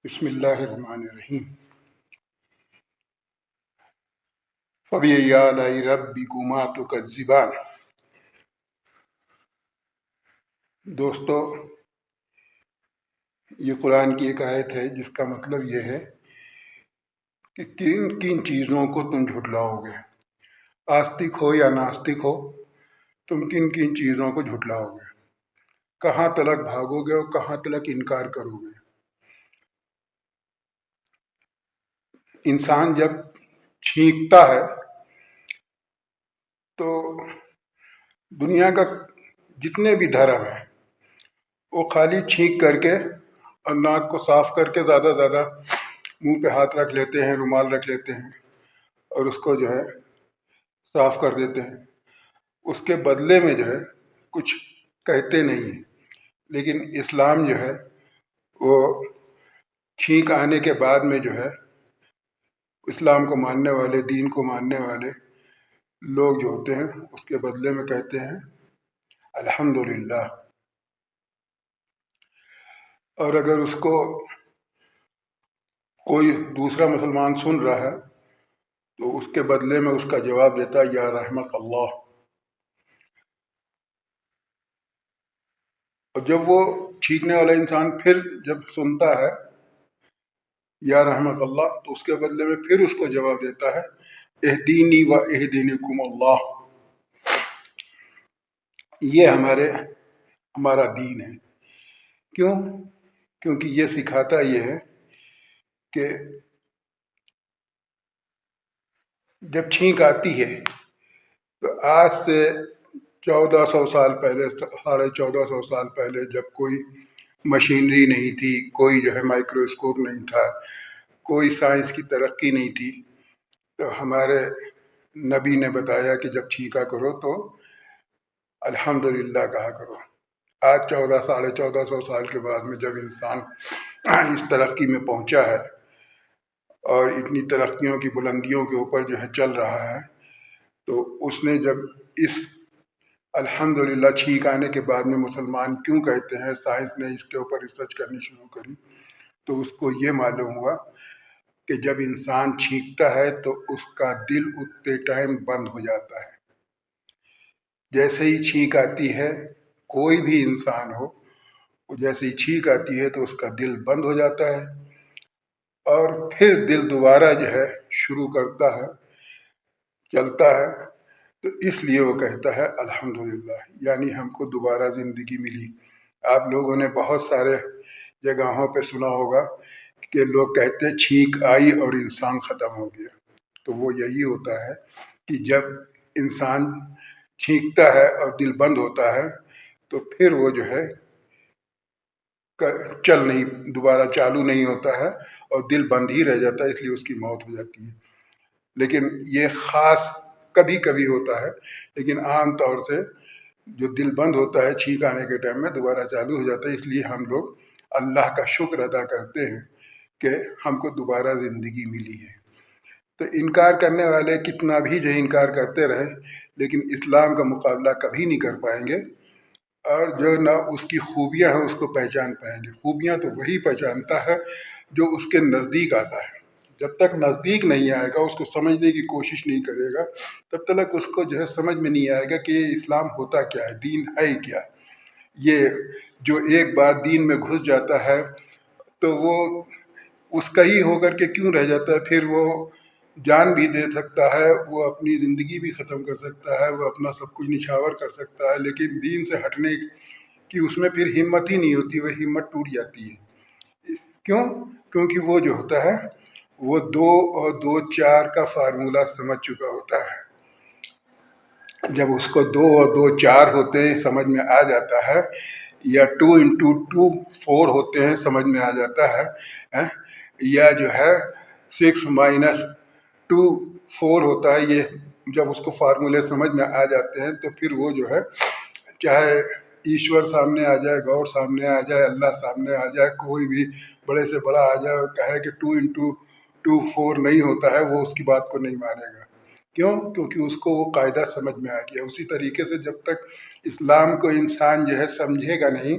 بسم اللہ الرحمن الرحیم فَبِأَيِّ آلَاءِ رَبِّكُمَا تُكَذِّبَانِ۔ دوستو، یہ قرآن کی ایک آیت ہے جس کا مطلب یہ ہے کہ کن کن چیزوں کو تم جھٹلاؤ گے۔ آستک ہو یا ناستک ہو، تم کن کن چیزوں کو جھٹلاؤ گے، کہاں تلک بھاگو گے اور کہاں تلک انکار کرو گے۔ انسان جب چھینکتا ہے تو دنیا کا جتنے بھی دھرم ہیں وہ خالی چھینک کر کے اور ناک کو صاف کر کے زیادہ زیادہ منہ پہ ہاتھ رکھ لیتے ہیں، رومال رکھ لیتے ہیں اور اس کو جو ہے صاف کر دیتے ہیں۔ اس کے بدلے میں جو ہے کچھ کہتے نہیں ہیں، لیکن اسلام جو ہے وہ چھینک آنے کے بعد میں جو ہے اسلام کو ماننے والے، دین کو ماننے والے لوگ جو ہوتے ہیں اس کے بدلے میں کہتے ہیں الحمدللہ۔ اور اگر اس کو کوئی دوسرا مسلمان سن رہا ہے تو اس کے بدلے میں اس کا جواب دیتا ہے یا رحمک اللہ۔ اور جب وہ چھینکنے والا انسان پھر جب سنتا ہے یا رحمک اللہ تو اس کے بدلے میں پھر اس کو جواب دیتا ہے اہدینی و اہدینکم اللہ۔ یہ ہمارا دین ہے۔ کیوں؟ کیونکہ یہ سکھاتا یہ ہے کہ جب چھینک آتی ہے تو آج سے 1400 سال پہلے، 1450 سال پہلے، جب کوئی مشینری نہیں تھی، کوئی جو ہے مائکروسکوپ نہیں تھا، کوئی سائنس کی ترقی نہیں تھی، تو ہمارے نبی نے بتایا کہ جب چھینکا کرو تو الحمدللہ کہا کرو۔ آج 1400 سال کے بعد میں جب انسان اس ترقی میں پہنچا ہے اور اتنی ترقیوں کی بلندیوں کے اوپر جو ہے چل رہا ہے، تو اس نے جب اس الحمدللہ چھینک آنے کے بعد میں مسلمان کیوں کہتے ہیں، سائنس نے اس کے اوپر ریسرچ کرنی شروع کری تو اس کو یہ معلوم ہوا کہ جب انسان چھینکتا ہے تو اس کا دل اتنے ٹائم بند ہو جاتا ہے۔ جیسے ہی چھینک آتی ہے، کوئی بھی انسان ہو، جیسے ہی چھینک آتی ہے تو اس کا دل بند ہو جاتا ہے اور پھر دل دوبارہ جو ہے شروع کرتا ہے، چلتا ہے۔ تو اس لیے وہ کہتا ہے الحمدللہ، یعنی ہم کو دوبارہ زندگی ملی۔ آپ لوگوں نے بہت سارے جگہوں پہ سنا ہوگا کہ لوگ کہتے ہیں چھینک آئی اور انسان ختم ہو گیا۔ تو وہ یہی ہوتا ہے کہ جب انسان چھینکتا ہے اور دل بند ہوتا ہے تو پھر وہ جو ہے دوبارہ چالو نہیں ہوتا ہے اور دل بند ہی رہ جاتا ہے، اس لیے اس کی موت ہو جاتی ہے۔ لیکن یہ خاص کبھی کبھی ہوتا ہے، لیکن عام طور سے جو دل بند ہوتا ہے چھینک آنے کے ٹائم میں دوبارہ چالو ہو جاتا ہے۔ اس لیے ہم لوگ اللہ کا شکر ادا کرتے ہیں کہ ہم کو دوبارہ زندگی ملی ہے۔ تو انکار کرنے والے کتنا بھی جو انکار کرتے رہے لیکن اسلام کا مقابلہ کبھی نہیں کر پائیں گے، اور جو نہ اس کی خوبیاں ہیں اس کو پہچان پائیں گے۔ خوبیاں تو وہی پہچانتا ہے جو اس کے نزدیک آتا ہے۔ جب تک نزدیک نہیں آئے گا، اس کو سمجھنے کی کوشش نہیں کرے گا، تب تک اس کو جو ہے سمجھ میں نہیں آئے گا کہ یہ اسلام ہوتا کیا ہے، دین ہے کیا۔ یہ جو ایک بار دین میں گھس جاتا ہے تو وہ اس کا ہی ہو کر کے کیوں رہ جاتا ہے، پھر وہ جان بھی دے سکتا ہے، وہ اپنی زندگی بھی ختم کر سکتا ہے، وہ اپنا سب کچھ نچھاور کر سکتا ہے، لیکن دین سے ہٹنے کی اس میں پھر ہمت ہی نہیں ہوتی، وہ ہمت ٹوٹ جاتی ہے۔ کیوں؟ کیونکہ وہ جو ہوتا ہے وہ 2 اور 2 4 کا فارمولہ سمجھ چکا ہوتا ہے۔ جب اس کو 2 اور 2 4 ہوتے ہیں سمجھ میں آ جاتا ہے، یا 2 × 2 4 ہوتے ہیں سمجھ میں آ جاتا ہے، یا جو ہے 6 - 2 4 ہوتا ہے، یہ جب اس کو فارمولے سمجھ میں آ جاتے ہیں تو پھر وہ جو ہے چاہے ایشور سامنے آ جائے، گور سامنے آ جائے، اللہ سامنے آ جائے، کوئی بھی بڑے سے بڑا آ جائے اور کہے کہ 2 × 2 4 نہیں ہوتا ہے، وہ اس کی بات کو نہیں مانے گا۔ کیوں؟ کیونکہ اس کو وہ قاعدہ سمجھ میں آ گیا۔ اسی طریقے سے جب تک اسلام کو انسان جو ہے سمجھے گا نہیں،